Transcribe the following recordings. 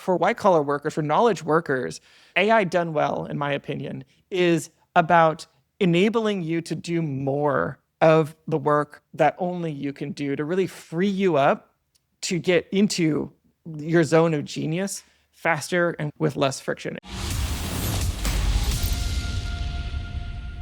For white collar workers, for knowledge workers, AI done well, in my opinion, is about enabling you to do more of the work that only you can do, to really free you up to get into your zone of genius faster and with less friction.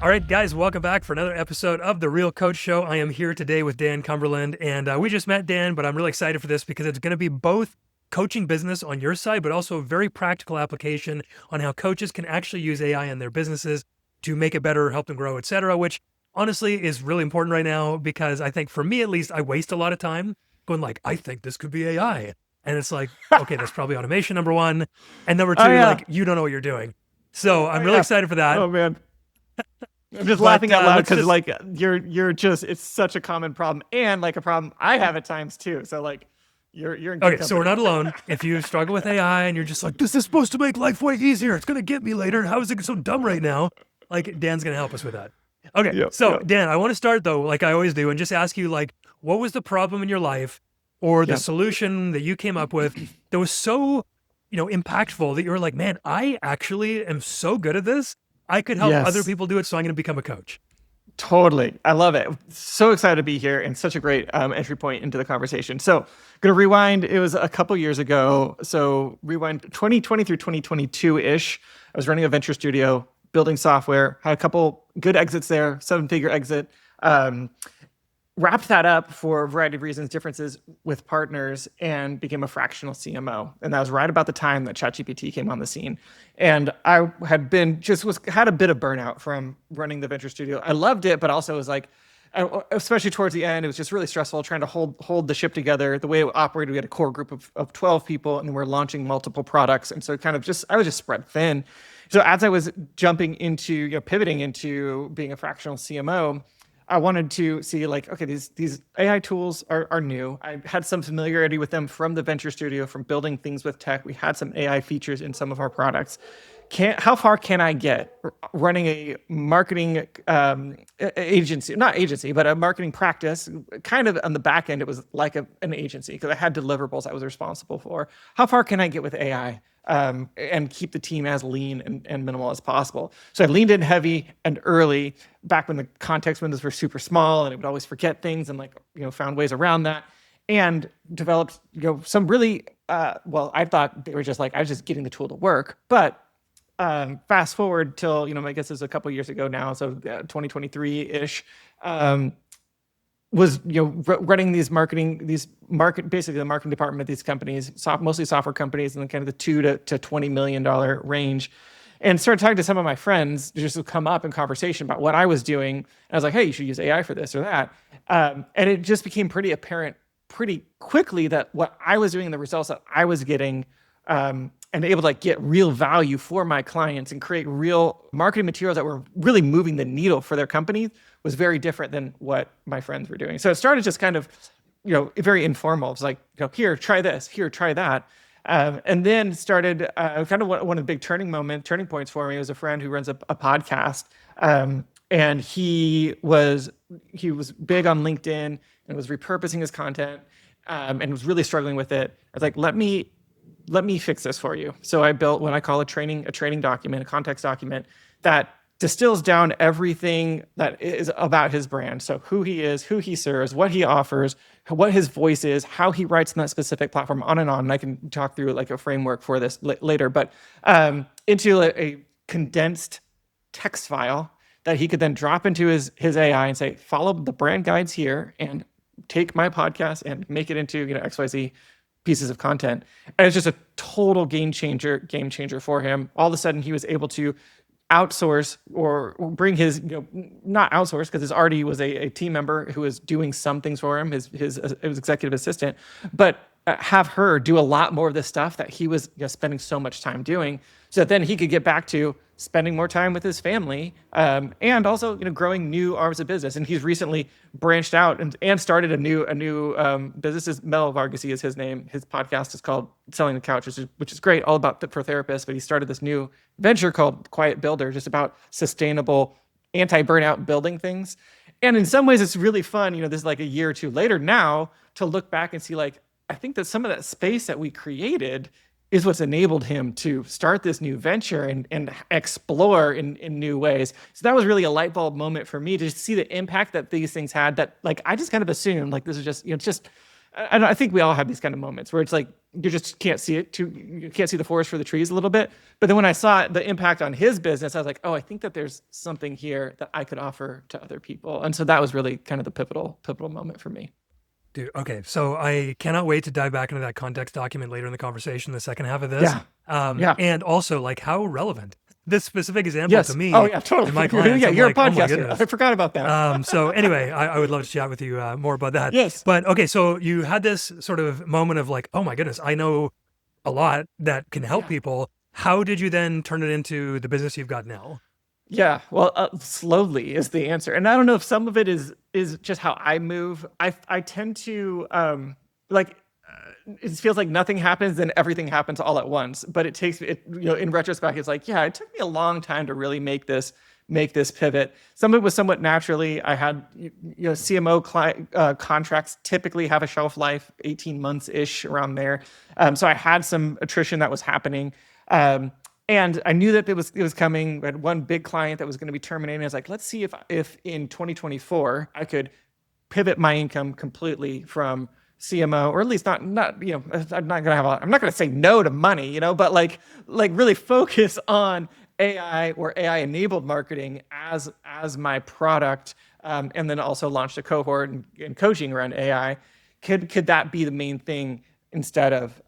All right, guys, welcome back for another episode of The Real Coach Show. I am here today with Dan Cumberland, and we just met Dan, but I'm really excited for this because it's going to be both coaching business on your side, but also a very practical application on how coaches can actually use AI in their businesses to make it better, help them grow, etc., which honestly is really important right now because I think for me, at least, I waste a lot of time going like, I think this could be AI. And it's like, okay, that's probably automation, number one. And number two, like, you don't know what you're doing. So I'm really excited for that. Oh, man. I'm just laughing out loud because like you're just, it's such a common problem and like a problem I have at times too. So like you're in okay. So we're not alone. If you struggle with AI and you're just like, this is supposed to make life way easier. It's going to get me later. How is it so dumb right now? Like Dan's going to help us with that. Okay. Dan, I want to start though, like I always do, and just ask you like, what was the problem in your life or the solution that you came up with that was so, impactful that you were like, man, I actually am so good at this. I could help other people do it, so I'm going to become a coach. Totally. I love it. So excited to be here and such a great entry point into the conversation. So going to rewind. It was a couple years ago. So rewind 2020 through 2022-ish. I was running a venture studio, building software, had a couple good exits there, 7-figure exit. Wrapped that up for a variety of reasons, differences with partners, and became a fractional CMO. And that was right about the time that ChatGPT came on the scene. And I had been had a bit of burnout from running the venture studio. I loved it, but also was like, especially towards the end, it was just really stressful trying to hold the ship together. The way it operated, we had a core group of 12 people, and we're launching multiple products. And so I was just spread thin. So as I was jumping into, pivoting into being a fractional CMO, I wanted to see like, okay, these AI tools are new. I had some familiarity with them from the venture studio, from building things with tech. We had some AI features in some of our products. How far can I get running a marketing agency, not agency, but a marketing practice? Kind of on the back end, it was like an agency because I had deliverables I was responsible for. How far can I get with AI? And keep the team as lean and minimal as possible. So I leaned in heavy and early back when the context windows were super small and it would always forget things and found ways around that and developed, some really, I thought they were just like, I was just getting the tool to work. But fast forward till, I guess it's a couple of years ago now. So 2023-ish, was running basically the marketing department of these companies, mostly software companies, and then kind of the $2 to $20 million range, and started talking to some of my friends just to come up in conversation about what I was doing. And I was like, hey, you should use AI for this or that, and it just became pretty apparent pretty quickly that what I was doing and the results that I was getting, and able to get real value for my clients and create real marketing materials that were really moving the needle for their company was very different than what my friends were doing. So it started just kind of, very informal. It's like, here, try this, here, try that. And then started kind of one of the big turning points for me was a friend who runs a podcast. And he was big on LinkedIn and was repurposing his content and was really struggling with it. I was like, let me fix this for you. So I built what I call a training document, a context document that distills down everything that is about his brand. So who he is, who he serves, what he offers, what his voice is, how he writes in that specific platform, on and on. And I can talk through like a framework for this later, but into a condensed text file that he could then drop into his AI and say, follow the brand guides here and take my podcast and make it into XYZ pieces of content. And it's just a total game changer for him. All of a sudden he was able to outsource or bring his, not outsource because his already was a team member who was doing some things for him, his executive assistant, but have her do a lot more of the stuff that he was spending so much time doing, so that then he could get back to spending more time with his family, and also growing new arms of business. And he's recently branched out and started a new business. Mel Vargasy is his name. His podcast is called Selling the Couch, which is great, all about for therapists. But he started this new venture called Quiet Builder, just about sustainable, anti-burnout building things. And in some ways, it's really fun. This is like a year or two later now to look back and see like, I think that some of that space that we created is what's enabled him to start this new venture and explore in new ways. So that was really a light bulb moment for me to see the impact that these things had, that like I just kind of assumed like this is just, it's just, I think we all have these kind of moments where it's like you just can't see it you can't see the forest for the trees a little bit. But then when I saw the impact on his business, I was like, oh, I think that there's something here that I could offer to other people. And so that was really kind of the pivotal moment for me. Dude, okay. So I cannot wait to dive back into that context document later in the conversation, the second half of this. Yeah. And also like how relevant this specific example to me. Oh yeah, totally. And my clients. Yeah, I'm you're like, a oh my podcaster. goodness. I forgot about that. So anyway, I would love to chat with you more about that. Yes. But okay, so you had this sort of moment of like, oh my goodness, I know a lot that can help people. How did you then turn it into the business you've got now? Yeah, well, slowly is the answer, and I don't know if some of it is just how I move. I tend to it feels like nothing happens, then everything happens all at once. But it takes it, in retrospect, it's like, yeah, it took me a long time to really make this pivot. Some of it was somewhat naturally. I had, CMO contracts typically have a shelf life, 18 months ish around there. So I had some attrition that was happening. And I knew that it was coming. I had one big client that was going to be terminating. I was like, let's see if in 2024 I could pivot my income completely from CMO, or at least not I'm not going to say no to money, but like really focus on AI or AI enabled marketing as my product, and then also launched a cohort and coaching around AI. Could that be the main thing instead of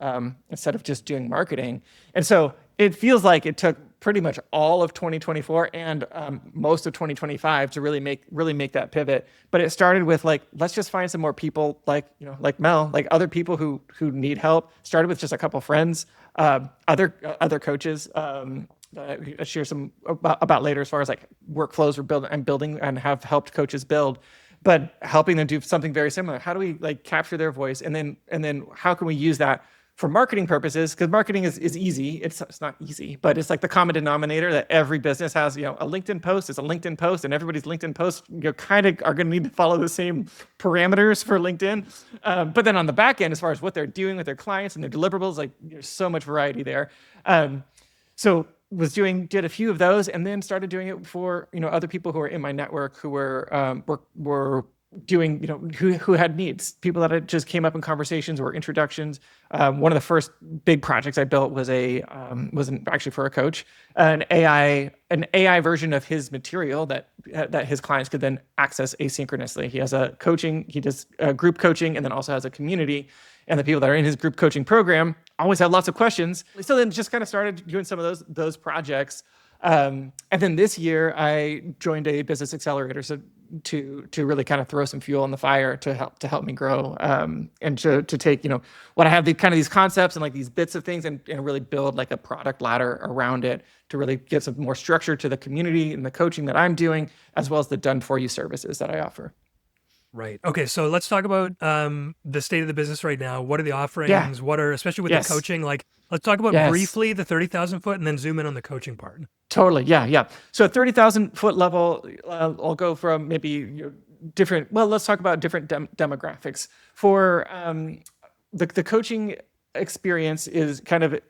just doing marketing? And so it feels like it took pretty much all of 2024 and most of 2025 to really make that pivot. But it started with like, let's just find some more people like Mel, like other people who need help. Started with just a couple friends, other coaches. I share some about later as far as like workflows I'm building and have helped coaches build, but helping them do something very similar. How do we like capture their voice, and then how can we use that for marketing purposes? Because marketing is easy. It's not easy, but it's like the common denominator that every business has. A LinkedIn post is a LinkedIn post, and everybody's LinkedIn posts kind of are going to need to follow the same parameters for LinkedIn. But then on the back end, as far as what they're doing with their clients and their deliverables, like there's so much variety there. So did a few of those, and then started doing it for other people who are in my network who were doing who had needs, people that just came up in conversations or introductions. One of the first big projects I built was actually for a coach, an AI version of his material that his clients could then access asynchronously. He does group coaching, and then also has a community. And the people that are in his group coaching program always had lots of questions. So then just kind of started doing some of those projects. And then this year I joined a business accelerator, so to really kind of throw some fuel on the fire to help me grow, and to take what I have, these concepts and like these bits of things, and really build like a product ladder around it to really give some more structure to the community and the coaching that I'm doing, as well as the done for you services that I offer. Right. Okay. So let's talk about the state of the business right now. What are the offerings? Yeah. What are, especially with Yes. the coaching, like let's talk about briefly the 30,000 foot and then zoom in on the coaching part. Totally. Yeah. So at 30,000 foot level, I'll go from maybe different, well, let's talk about different demographics. For the coaching experience is kind of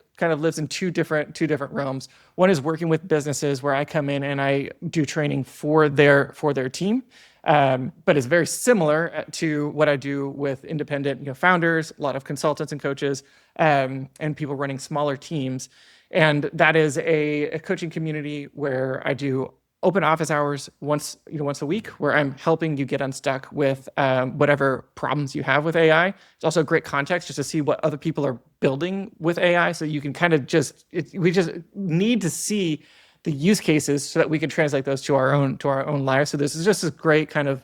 lives in two different realms. One is working with businesses where I come in and I do training for their team. But it's very similar to what I do with independent founders, a lot of consultants and coaches, and people running smaller teams. And that is a coaching community where I do open office hours once a week, where I'm helping you get unstuck with whatever problems you have with AI. It's also great context just to see what other people are building with AI, so you can kind of we just need to see the use cases so that we can translate those to our own lives. So this is just a great kind of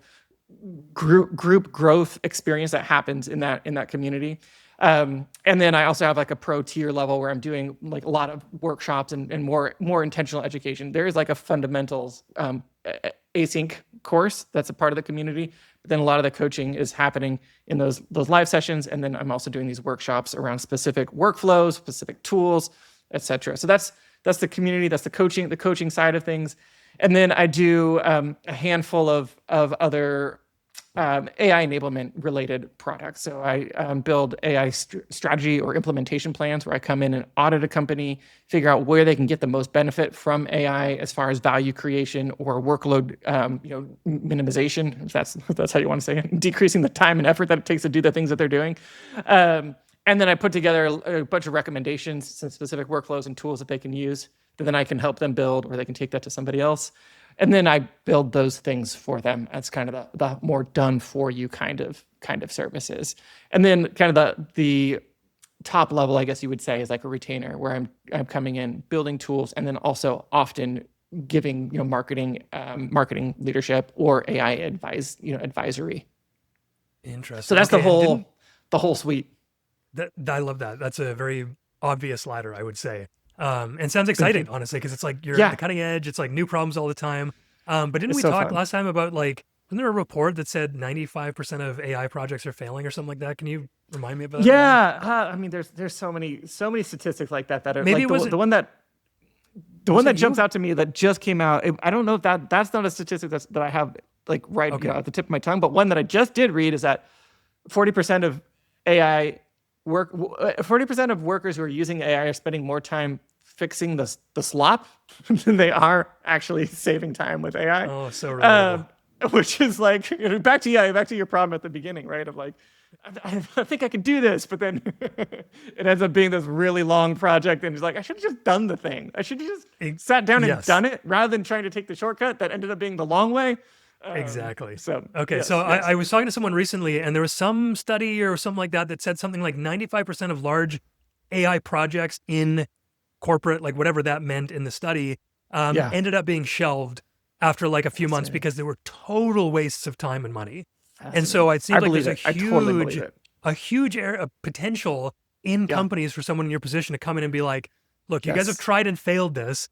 group growth experience that happens in that community. And then I also have like a pro tier level where I'm doing like a lot of workshops and more intentional education. There is like a fundamentals async course that's a part of the community, but then a lot of the coaching is happening in those live sessions. And then I'm also doing these workshops around specific workflows, specific tools, etc. So that's the community, that's the coaching side of things. And then I do a handful of other AI enablement related products. So I build AI strategy or implementation plans where I come in and audit a company, figure out where they can get the most benefit from AI as far as value creation or workload, minimization, if that's how you want to say it, decreasing the time and effort that it takes to do the things that they're doing. And then I put together a bunch of recommendations, some specific workflows and tools that they can use that then I can help them build, or they can take that to somebody else. And then I build those things for them as kind of the more done for you kind of services. And then kind of the top level, I guess you would say, is like a retainer where I'm coming in, building tools, and then also often giving marketing leadership or AI advisory. Interesting. So that's the whole suite. I love that. That's a very obvious ladder, I would say. And sounds exciting, honestly, because it's like you're at the cutting edge. It's like new problems all the time. But didn't we talk last time about like, wasn't there a report that said 95% of AI projects are failing or something like that? Can you remind me about that? Yeah, I mean, there's so many statistics like that are Maybe like the one that jumps out to me that just came out. I don't know if that's not a statistic that I have like at the tip of my tongue, but one that I just did read is that 40% of AI work, 40% of workers who are using AI are spending more time fixing the slop than they are actually saving time with AI. Oh, so relatable. Which is like back to your problem at the beginning, right? Of like, I think I can do this, but then it ends up being this really long project, and it's like I should have just done the thing. I should have just sat down and done it rather than trying to take the shortcut that ended up being the long way. Exactly. So I was talking to someone recently, and there was some study or something like that said something like 95% of large AI projects in corporate, like whatever that meant in the study, ended up being shelved after like a few months because they were total wastes of time and money. And so it seems like there's a huge area of potential in companies for someone in your position to come in and be like, look, you guys have tried and failed this,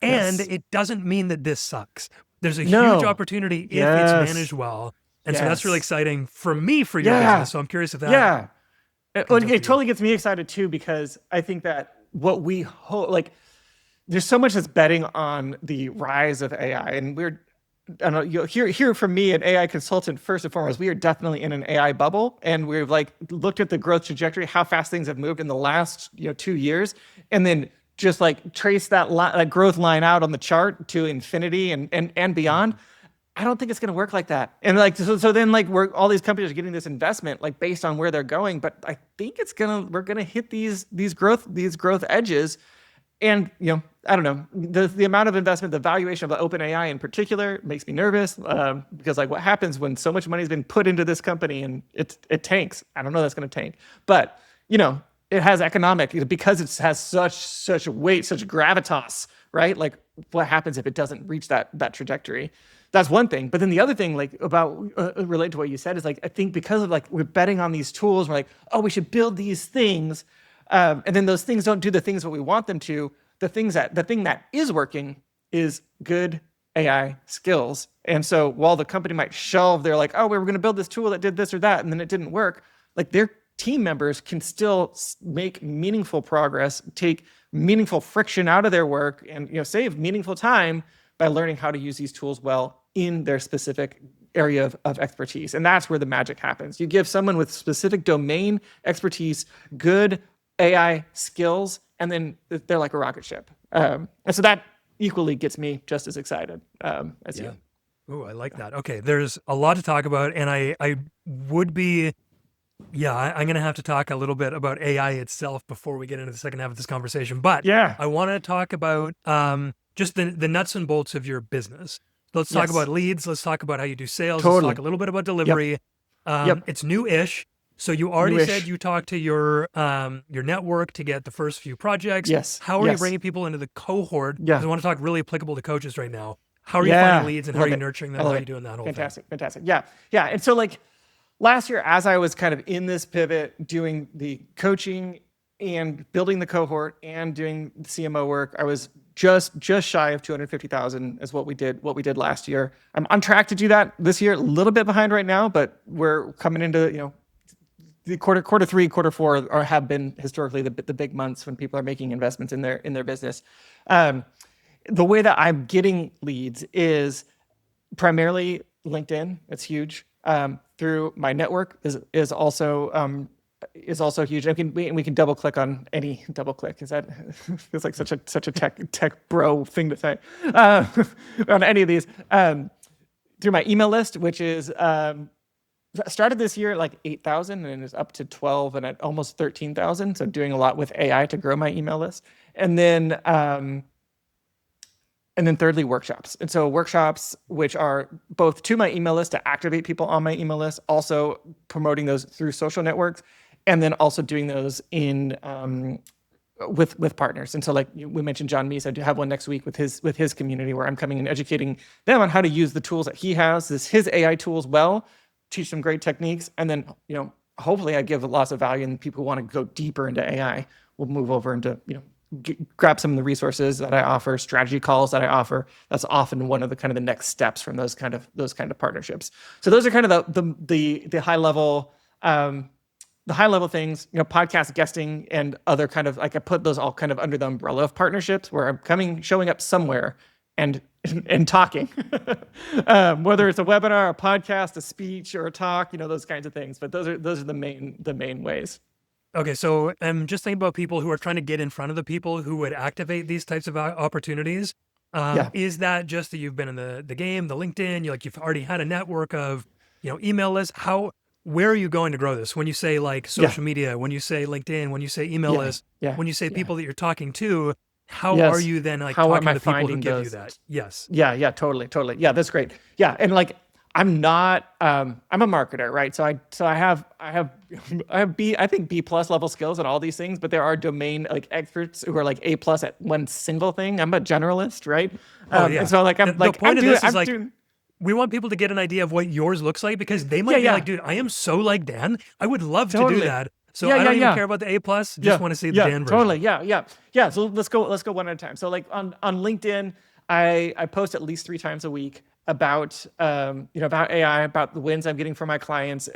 and it doesn't mean that this sucks. There's a huge opportunity if it's managed well. And so that's really exciting for me, for your business. So I'm curious if that. It totally gets me excited too, because I think that what we hope, like, there's so much that's betting on the rise of AI, and I don't know, you'll hear from me, an AI consultant, first and foremost. We are definitely in an AI bubble, and we've like looked at the growth trajectory, how fast things have moved in the last 2 years, and then just like trace that growth line out on the chart to infinity and beyond. I don't think it's going to work like that. And like, so then like all these companies are getting this investment, like based on where they're going. But I think we're going to hit these growth edges. And, I don't know, the amount of investment, the valuation of the OpenAI in particular makes me nervous, because like what happens when so much money has been put into this company and it tanks? I don't know that's going to tank, but it has economic, because it has such weight, such gravitas, right? Like what happens if it doesn't reach that trajectory? That's one thing. But then the other thing, like about related to what you said, is like, I think because of like we're betting on these tools, we're like, oh, we should build these things, and then those things don't do the things what we want them to. The thing that is working is good AI skills. And so while the company might shelve, they're like, oh, we were going to build this tool that did this or that, and then it didn't work. Like their team members can still make meaningful progress, take meaningful friction out of their work, and save meaningful time by learning how to use these tools well in their specific area of expertise. And that's where the magic happens. You give someone with specific domain expertise good AI skills, and then they're like a rocket ship. And so that equally gets me just as excited as you. Oh, I like that. Okay, there's a lot to talk about, and I would be, I'm going to have to talk a little bit about AI itself before we get into the second half of this conversation. But I want to talk about just the nuts and bolts of your business. Let's talk about leads. Let's talk about how you do sales. Let's talk a little bit about delivery. It's new-ish. So you already said you talked to your network to get the first few projects. Yes. How are you bringing people into the cohort? Because I want to talk really applicable to coaches right now. How are you finding leads, and how are you nurturing them? How are you doing that whole thing? Fantastic. Yeah. And so like last year, as I was kind of in this pivot, doing the coaching and building the cohort and doing the CMO work, I was just shy of 250,000 is what we did last year. I'm on track to do that this year. A little bit behind right now, but we're coming into the quarter three, quarter four have been historically the big months when people are making investments in their business. The way that I'm getting leads is primarily LinkedIn. It's huge. through my network is also huge. We can double click on any double click. Is that feels like such a tech bro thing to say on any of these through my email list, which is started this year at like 8,000 and is up to 12 and at almost 13,000. So doing a lot with AI to grow my email list, and then thirdly, workshops. And so workshops, which are both to my email list to activate people on my email list, also promoting those through social networks, and then also doing those in with partners. And so like we mentioned John Meese, I do have one next week with his community where I'm coming and educating them on how to use the tools that he has, his AI tools well, teach them great techniques, and then hopefully I give lots of value, and people who want to go deeper into AI will move over into grab some of the resources that I offer, strategy calls that I offer. That's often one of the next steps from those kind of partnerships. So those are kind of the high level things, podcast guesting and other kind of, like, I put those all kind of under the umbrella of partnerships where I'm showing up somewhere and talking, whether it's a webinar, a podcast, a speech, or a talk, those kinds of things. But those are the main ways. Okay, so I'm just thinking about people who are trying to get in front of the people who would activate these types of opportunities. Is that just that you've been in the game, the LinkedIn, you've already had a network of, email lists? Where are you going to grow this? When you say like social media, when you say LinkedIn, when you say email lists, when you say people that you're talking to, how are you then talking to people who give you that? Yes. Yeah, totally. Yeah, that's great. Yeah, and like I'm not I'm a marketer, right? So I have I think B+ level skills at all these things, but there are domain experts who are like A+ at one single thing. I'm a generalist, right? And so like the point of this is we want people to get an idea of what yours looks like, because they might be like, dude, I am so like Dan. I would love to do that. So I don't even care about the A+. Just want to see the Dan version. Totally. Yeah. So let's go one at a time. So like on LinkedIn, I post at least 3 times a week about about AI, about the wins I'm getting from my clients.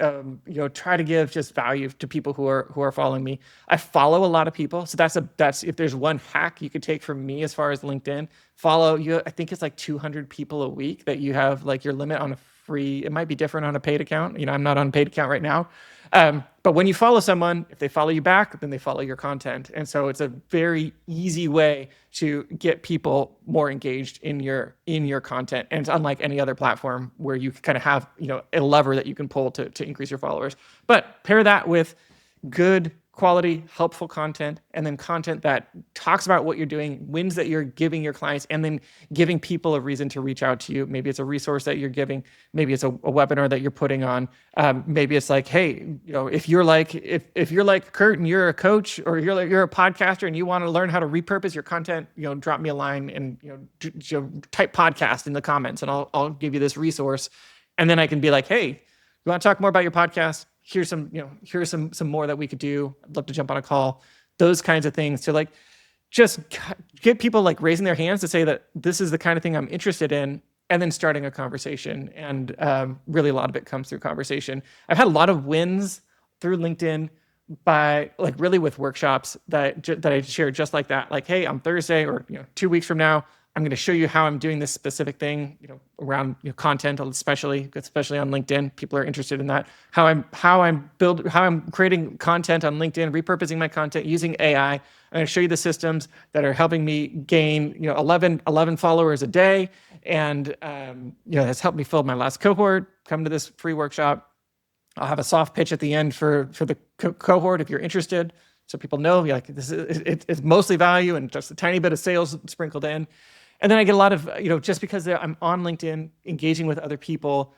Try to give just value to people who are following me. I follow a lot of people, so that's if there's one hack you could take from me as far as LinkedIn, follow you. I think it's like 200 people a week that you have like your limit on a free. It might be different on a paid account. I'm not on a paid account right now. But when you follow someone, if they follow you back, then they follow your content. And so it's a very easy way to get people more engaged in your content. And it's unlike any other platform where you kind of have, a lever that you can pull to increase your followers. But pair that with good quality, helpful content, and then content that talks about what you're doing, wins that you're giving your clients, and then giving people a reason to reach out to you. Maybe it's a resource that you're giving. Maybe it's a webinar that you're putting on. Maybe it's like, hey, if you're like Kurt and you're a coach, or you're a podcaster and you want to learn how to repurpose your content, drop me a line and type podcast in the comments, and I'll give you this resource. And then I can be like, hey, you want to talk more about your podcast? Here's some more that we could do. I'd love to jump on a call. Those kinds of things to like just get people like raising their hands to say that this is the kind of thing I'm interested in, and then starting a conversation. And really a lot of it comes through conversation. I've had a lot of wins through LinkedIn by like really with workshops that I share just like that. Like, hey, on Thursday or 2 weeks from now, I'm going to show you how I'm doing this specific thing, around content, especially on LinkedIn. People are interested in that. How I'm creating content on LinkedIn, repurposing my content using AI. I'm going to show you the systems that are helping me gain 11 followers a day, and has helped me fill my last cohort. Come to this free workshop. I'll have a soft pitch at the end for the cohort if you're interested, so people know it's mostly value and just a tiny bit of sales sprinkled in. And then I get a lot of, just because I'm on LinkedIn engaging with other people,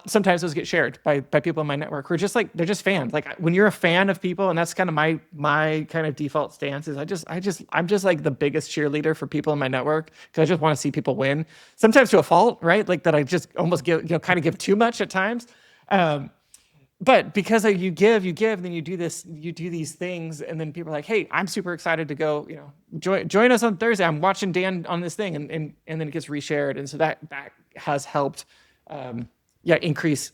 sometimes those get shared by people in my network who are just like, they're just fans. Like when you're a fan of people, and that's kind of my kind of default stance is I'm just like the biggest cheerleader for people in my network, because I just want to see people win. Sometimes to a fault, right? Like that I just almost give too much at times. But because you give, then you do these things, and then people are like, hey, I'm super excited to go, join us on Thursday. I'm watching Dan on this thing, and then it gets reshared. And so that has helped, increase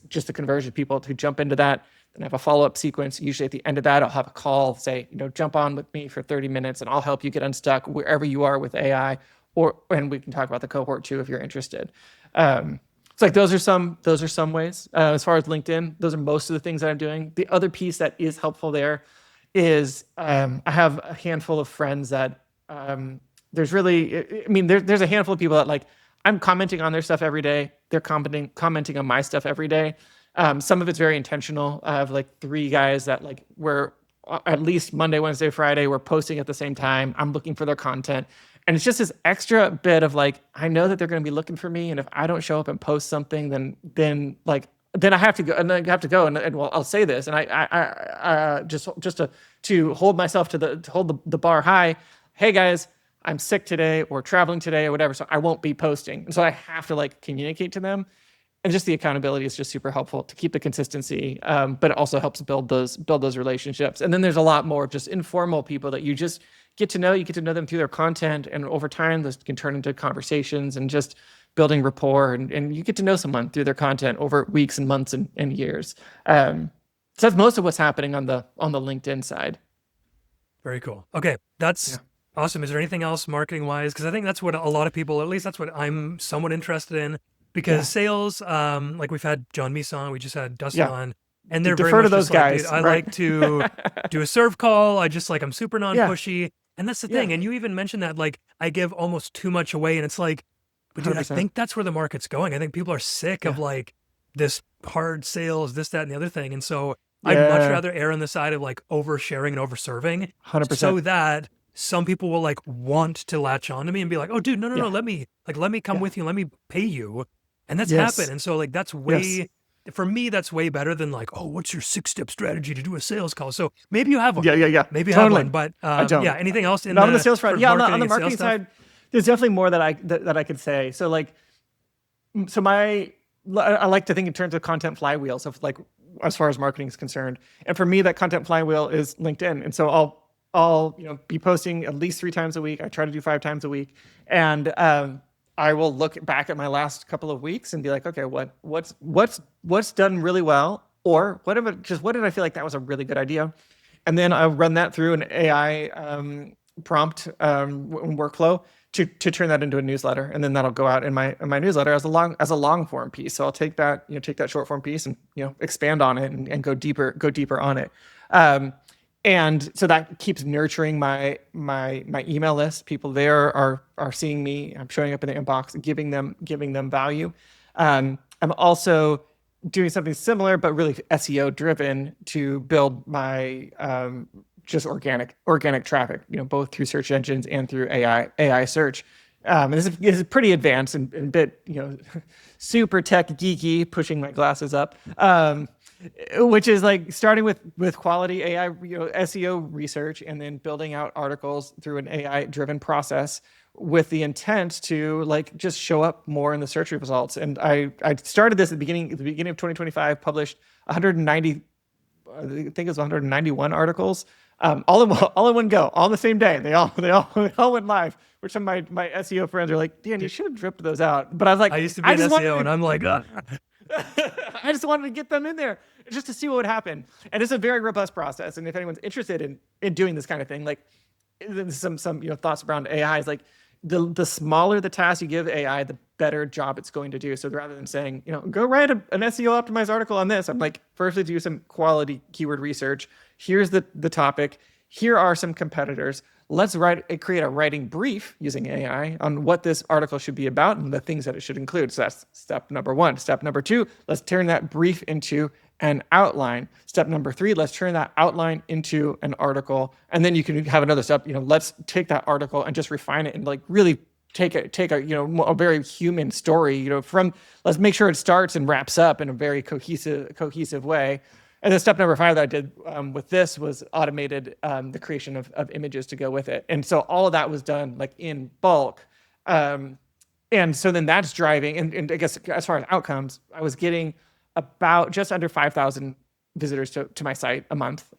just the conversion of people to jump into that. Then I have a follow-up sequence. Usually at the end of that, I'll have a call, say, jump on with me for 30 minutes and I'll help you get unstuck wherever you are with AI, and we can talk about the cohort too, if you're interested. It's like those are some ways. As far as LinkedIn, those are most of the things that I'm doing. The other piece that is helpful there is I have a handful of friends that there's really, I mean, there's a handful of people that like I'm commenting on their stuff every day. They're commenting on my stuff every day. Some of it's very intentional. I have like 3 guys that like we're at least Monday, Wednesday, Friday, we're posting at the same time. I'm looking for their content. And it's just this extra bit of like, I know that they're going to be looking for me. And if I don't show up and post something, then I have to go, and I have to go. And well, I'll say this. And I just to hold myself to hold the bar high. Hey guys, I'm sick today or traveling today or whatever. So I won't be posting. And so I have to like communicate to them. And just the accountability is just super helpful to keep the consistency, but it also helps build those relationships. And then there's a lot more of just informal people that you just get to know. You get to know them through their content, and over time, this can turn into conversations and just building rapport. And you get to know someone through their content over weeks and months and years. So that's most of what's happening on the LinkedIn side. Very cool. Okay, that's awesome. Is there anything else marketing wise? Because I think that's what a lot of people, at least that's what I'm somewhat interested in. Because sales, like we've had John Meese on, we just had Dustin on, and they're Defer very much to those just like, guys, dude, I right? like to do a serve call. I'm super non-pushy. And that's the thing. And you even mentioned that, like, I give almost too much away. And it's like, but dude, 100%. I think that's where the market's going. I think people are sick of like this hard sales, this, that, and the other thing. And so I'd much rather err on the side of like oversharing and overserving 100%. so that some people will like want to latch on to me and be like, oh dude, no, let me come with you. Let me pay you. And that's happened. And so like, that's way, for me, that's way better than like, oh, what's your 6-step strategy to do a sales call? So maybe you have one. Yeah. Maybe you totally. have one, but I don't. anything else Not on the sales front. sort of On the marketing stuff? side, there's definitely more that I could say. So like, I like to think in terms of content flywheels of like, as far as marketing is concerned. And for me, that content flywheel is LinkedIn. And so I'll be posting at least 3 times a week. I try to do 5 times a week. And I will look back at my last couple of weeks and be like, okay, what's done really well, or what did I feel like that was a really good idea, and then I'll run that through an AI prompt workflow to turn that into a newsletter, and then that'll go out in my newsletter as a long form piece. So I'll take that short form piece and expand on it and go deeper on it. And so that keeps nurturing my email list. People there are seeing me. I'm showing up in the inbox, giving them value. I'm also doing something similar, but really SEO driven, to build my just organic traffic. Both through search engines and through AI search. This is pretty advanced and a bit super tech geeky, pushing my glasses up. Which is like starting with quality AI, SEO research, and then building out articles through an AI driven process with the intent to like just show up more in the search results. And I started this at the beginning of 2025, published 190, I think it was 191 articles, all in one go, all in the same day. They all went live. Which some of my SEO friends are like, Dan, you should have dripped those out. But I was like, I used to be an SEO, and I'm like, I just wanted to get them in there just to see what would happen. And it's a very robust process. And if anyone's interested in doing this kind of thing, like some thoughts around AI is like the smaller the task you give AI, the better job it's going to do. So rather than saying, go write an SEO optimized article on this, I'm like, firstly do some quality keyword research. Here's the topic. Here are some competitors. Let's create a writing brief using AI on what this article should be about and the things that it should include. So that's step number 1. Step number 2, let's turn that brief into an outline. Step number 3, let's turn that outline into an article. And then you can have another step, let's take that article and just refine it and like really take a very human story, let's make sure it starts and wraps up in a very cohesive way. And then step number 5 that I did with this was automated the creation of images to go with it. And so all of that was done like in bulk. And so then that's driving, and I guess as far as outcomes, I was getting about just under 5,000 visitors to my site a month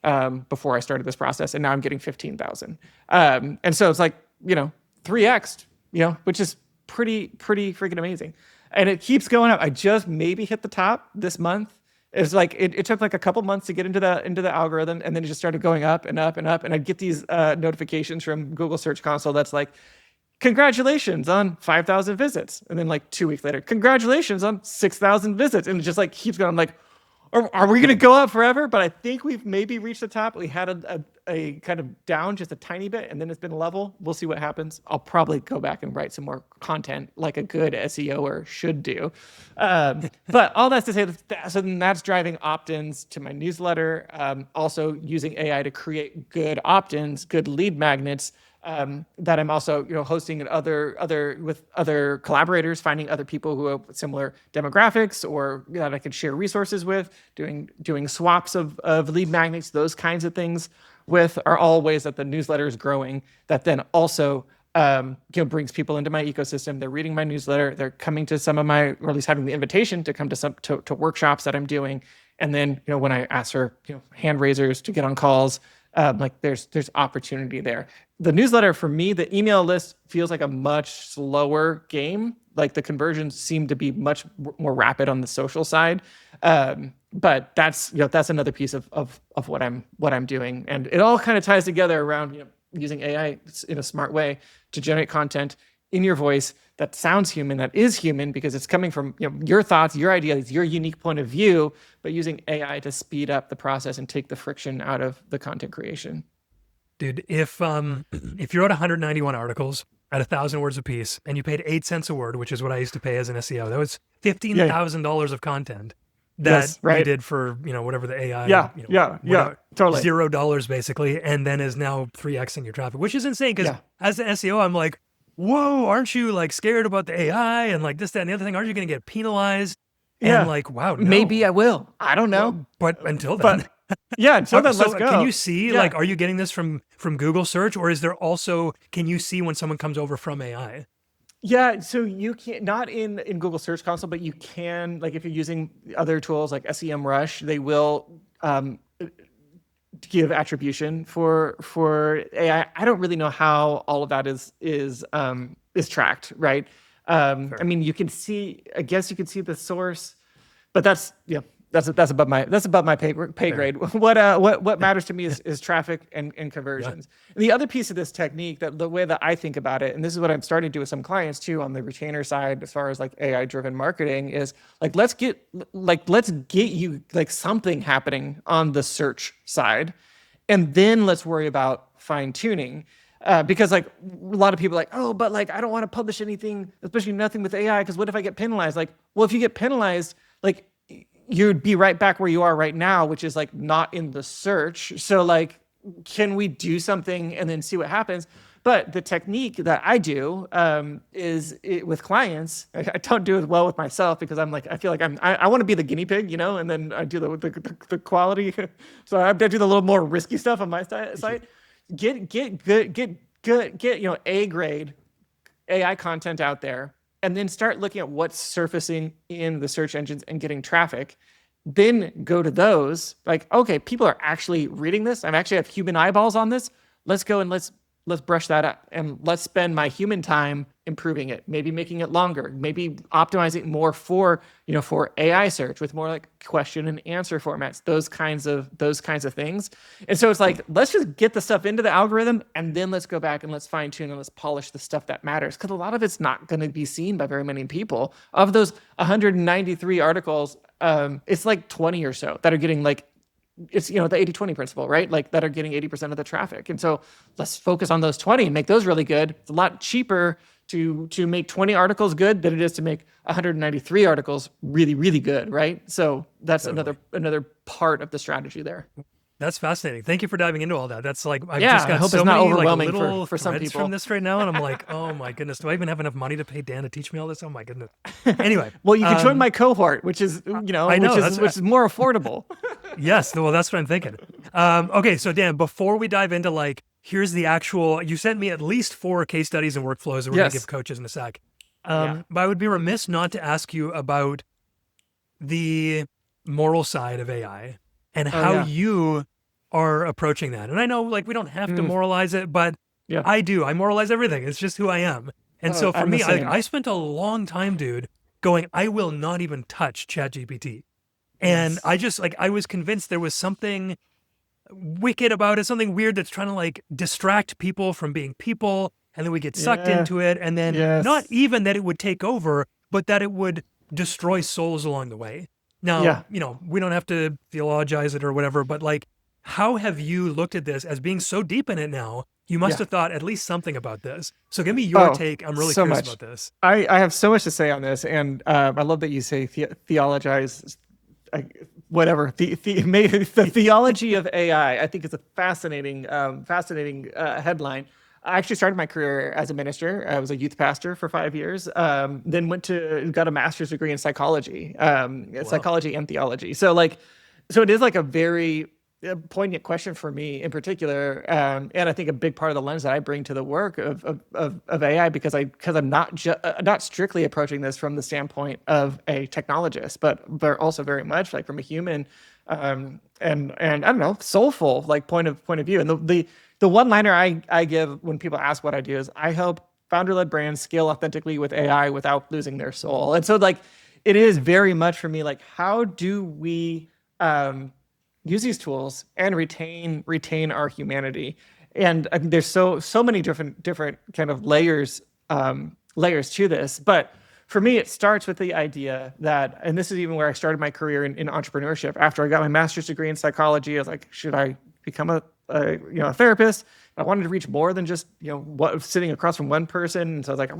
before I started this process. And now I'm getting 15,000. And so it's like, 3x, which is pretty freaking amazing. And it keeps going up. I just maybe hit the top this month. It's like it took like a couple months to get into the algorithm, and then it just started going up and up and up. And I'd get these notifications from Google Search Console that's like, congratulations on 5,000 visits. And then like 2 weeks later, congratulations on 6,000 visits. And it just like keeps going. I'm like, are we going to go up forever? But I think we've maybe reached the top. We had a kind of down just a tiny bit, and then it's been level. We'll see what happens. I'll probably go back and write some more content like a good SEOer should do. But all that's to say, so then that's driving opt-ins to my newsletter. Also using AI to create good opt-ins, good lead magnets. That I'm also, hosting with other collaborators, finding other people who have similar demographics or that I can share resources with, doing swaps of lead magnets, those kinds of things with are all ways that the newsletter is growing. That then also brings people into my ecosystem. They're reading my newsletter. They're coming to some of my, or at least having the invitation to come to workshops that I'm doing. And then when I ask for hand raisers to get on calls. There's opportunity there. The newsletter for me, the email list feels like a much slower game. Like the conversions seem to be much more rapid on the social side. But that's another piece of what I'm doing. And it all kind of ties together around using AI in a smart way to generate content in your voice that sounds human, that is human, because it's coming from your thoughts, your ideas, your unique point of view, but using AI to speed up the process and take the friction out of the content creation. Dude, if you wrote 191 articles at 1,000 words a piece and you paid 8 cents a word, which is what I used to pay as an SEO, that was $15,000 of content that you did for whatever the AI totally $0 basically, and then is now 3xing your traffic, which is insane because as an SEO I'm like, whoa, aren't you like scared about the AI and like this, that, and the other thing? Aren't you going to get penalized? And like, wow, no. Maybe I will. I don't know. But until then. Until then, let's go. Can you see, like, are you getting this from Google search, or is there also, can you see when someone comes over from AI? Yeah, so you can't, not in Google Search Console, but you can, like if you're using other tools like SEMrush, they will give attribution for AI. I don't really know how all of that is tracked, right? I mean, you can see, I guess you can see the source, but that's above my pay grade. What matters to me is traffic and conversions. Yeah. And the other piece of this technique, that the way that I think about it, and this is what I'm starting to do with some clients too on the retainer side, as far as like AI driven marketing, is like let's get you like something happening on the search side, and then let's worry about fine tuning. Because like a lot of people are like, oh, but like I don't want to publish anything, especially nothing with AI, because what if I get penalized? Like, well, if you get penalized, like you'd be right back where you are right now, which is like not in the search. So like, can we do something and then see what happens? But the technique that I do with clients, I don't do it well with myself because I'm like, I feel like I want to be the guinea pig, and then I do the quality. So I do the little more risky stuff on my site. Get good, A grade AI content out there, and then start looking at what's surfacing in the search engines and getting traffic. Then go to those, like, okay, people are actually reading this. I actually have human eyeballs on this. Let's go and let's brush that up, and let's spend my human time improving it, maybe making it longer, maybe optimizing it more for AI search with more like question and answer formats, those kinds of things. And so it's like, let's just get the stuff into the algorithm, and then let's go back and let's fine tune and let's polish the stuff that matters. Because a lot of it's not going to be seen by very many people. Of those 193 articles, it's like 20 or so that are getting like, it's the 80-20 principle, right? Like that are getting 80% of the traffic. And so let's focus on those 20 and make those really good. It's a lot cheaper to make 20 articles good than it is to make 193 articles really, really good, right? So that's totally another part of the strategy there. That's fascinating. Thank you for diving into all that. That's like, I hope so it's not many overwhelming like little for some people from this right now. And I'm like, oh my goodness, do I even have enough money to pay Dan to teach me all this? Oh my goodness. Anyway. Well, you can join my cohort, which is, which is more affordable. Yes. Well, that's what I'm thinking. Okay. So Dan, before we dive into like, here's the actual, you sent me at least 4 case studies and workflows that we're going to give coaches in a sec. But I would be remiss not to ask you about the moral side of AI and how you are approaching that. And I know like we don't have to moralize it, but I do. I moralize everything. It's just who I am. And so for me, I spent a long time, dude, going, I will not even touch ChatGPT. And I just like, I was convinced there was something wicked about it, something weird that's trying to like distract people from being people. and then we get sucked Yeah. into it. And then not Yes. even that it would take over, but that it would destroy souls along the way. Now, Yeah. we don't have to theologize it or whatever, but like, how have you looked at this as being so deep in it now? You must Yeah. have thought at least something about this. So give me your Oh, take. I'm really so curious much. about this. I have so much to say on this, and I love that you say theologize. Whatever maybe the theology of AI. I think is a fascinating, fascinating headline. I actually started my career as a minister. I was a youth pastor for 5 years. Then got a master's degree in psychology, psychology and theology. So it is like a very poignant question for me in particular, and I think a big part of the lens that I bring to the work of AI because I'm not strictly approaching this from the standpoint of a technologist, but also very much like from a human, and I don't know, soulful like point of view. And the one liner I give when people ask what I do is I help founder-led brands scale authentically with AI without losing their soul. And so like it is very much for me like how do we use these tools and retain our humanity. And I think there's so many different kind of layers to this. But for me, it starts with the idea that, and this is even where I started my career in entrepreneurship. After I got my master's degree in psychology, I was like, should I become a therapist? I wanted to reach more than just sitting across from one person. And so I was like, I'm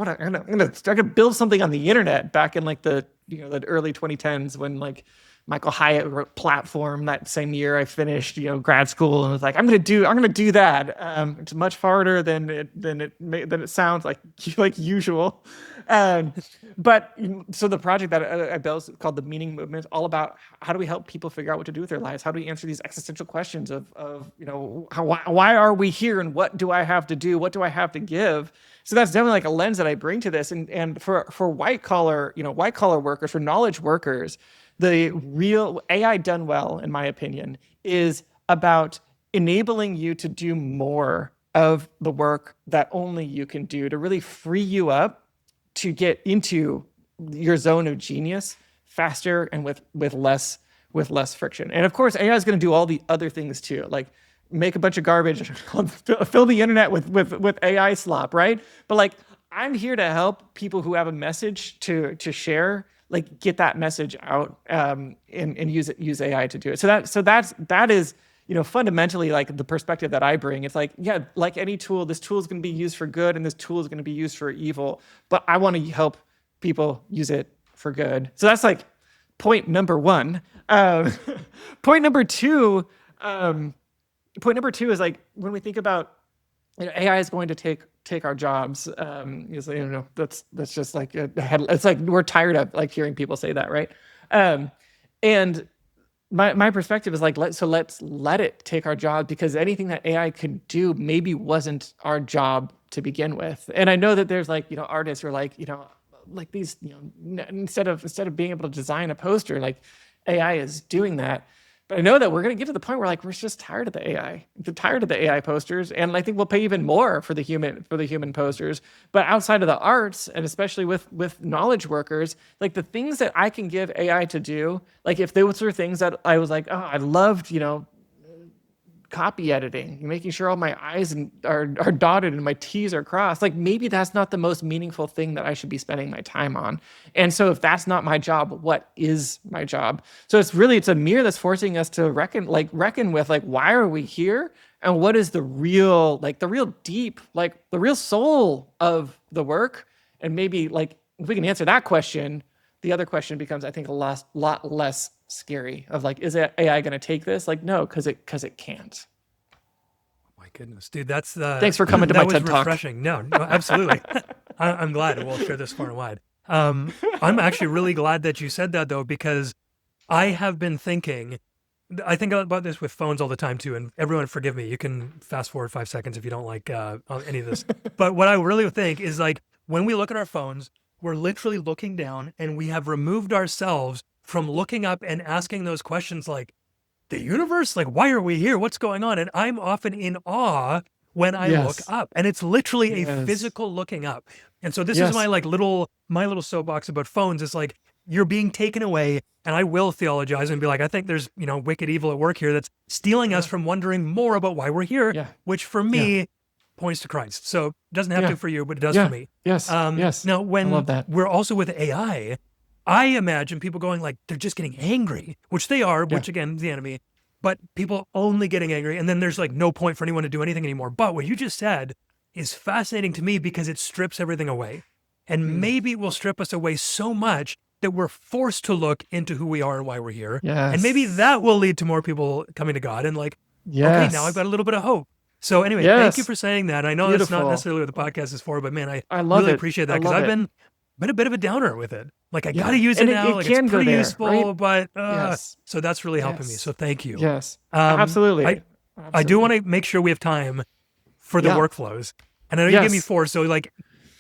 gonna build something on the internet back in like the early 2010s when like Michael Hyatt wrote Platform that same year I finished, grad school, and was like, I'm gonna do that. It's much harder than it sounds like usual. But so the project that I built is called the Meaning Movement, all about how do we help people figure out what to do with their lives? How do we answer these existential questions of why are we here and what do I have to do? What do I have to give? So that's definitely like a lens that I bring to this. And for white collar workers, for knowledge workers, the real AI done well, in my opinion, is about enabling you to do more of the work that only you can do, to really free you up to get into your zone of genius faster and with less friction. And of course, AI is going to do all the other things too, like make a bunch of garbage, fill the internet with AI slop, right? But like, I'm here to help people who have a message to share, like get that message out, and use AI to do it. So that is fundamentally like the perspective that I bring. It's like, yeah, like any tool, this tool is going to be used for good and this tool is going to be used for evil, but I want to help people use it for good. So that's like point number one. Point number two is like when we think about AI is going to take our jobs. That's just like it's like we're tired of like hearing people say that, right? And my perspective is like let's let it take our job, because anything that AI can do maybe wasn't our job to begin with. And I know that there's like artists who are like like these instead of being able to design a poster, like AI is doing that. But I know that we're going to get to the point where like we're just tired of the AI. We're tired of the AI posters, and I think we'll pay even more for the human posters. But outside of the arts, and especially with knowledge workers, like the things that I can give AI to do, like if those were things that I was like, oh, I loved, copy editing, making sure all my I's are dotted and my T's are crossed. Like maybe that's not the most meaningful thing that I should be spending my time on. And so if that's not my job, what is my job? So it's a mirror that's forcing us to reckon with like, why are we here? And what is the real deep, like the real soul of the work? And maybe like, if we can answer that question, the other question becomes, I think, a lot less scary of like, is AI going to take this? Like, no, because it can't. My goodness, dude, that's thanks for coming to my TED Talk. Refreshing. No, absolutely. I'm glad we'll share this far and wide. I'm actually really glad that you said that though, because I have been thinking. I think about this with phones all the time too, and everyone forgive me. You can fast forward 5 seconds if you don't like any of this. But what I really think is like when we look at our phones, we're literally looking down, and we have removed ourselves from looking up and asking those questions like, the universe? Like, why are we here? What's going on? And I'm often in awe when I look up, and it's literally a physical looking up. And so this is my little soapbox about phones. Is like, you're being taken away, and I will theologize and be like, I think there's, wicked evil at work here that's stealing us from wondering more about why we're here, which for me points to Christ. So it doesn't have Yeah. to for you, but it does Yeah. for me. Yes. Yes. Now, I when love that. we're also with AI, I imagine people going like, they're just getting angry, which they are, Yeah. which again is the enemy, but people only getting angry. And then there's like no point for anyone to do anything anymore. But what you just said is fascinating to me because it strips everything away. And maybe it will strip us away so much that we're forced to look into who we are and why we're here. Yes. And maybe that will lead to more people coming to God and like, Yes. okay, now I've got a little bit of hope. So anyway, thank you Yes. for saying that. I know that's not Beautiful. necessarily what the podcast is for, but man, I love really it. appreciate I that because love I've it. been a bit of a downer with it. Like I Yeah. gotta use it And now. it Like can it's go pretty there, useful, right? but Yes. so that's really helping me. Yes. So thank you. Yes. Um, Absolutely. I do Absolutely. want to make sure we have time for the Yeah. workflows. And I know you gave me Yes. 4, so like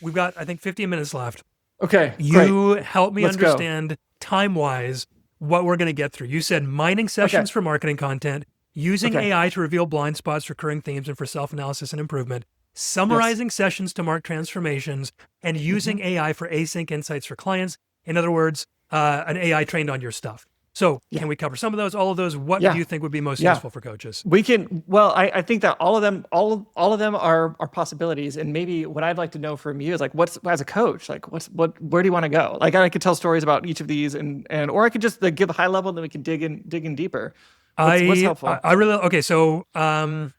we've got I think 15 minutes left. Okay. Great. You help me Let's go. understand time-wise what we're going to get through. You said mining sessions for marketing content, using Okay. AI to reveal blind spots, recurring themes, and for self-analysis and improvement, summarizing sessions to mark transformations, and using AI for async insights for clients. In other words, an AI trained on your stuff. So can we cover some of those, all of those? What do you think would be most useful for coaches? We can. Well, I think that all of them are possibilities. And maybe what I'd like to know from you is like, what's as a coach, like where do you want to go? Like I could tell stories about each of these, and or I could just like, give a high level, and then we can dig in deeper. What's helpful? I really okay. So I'm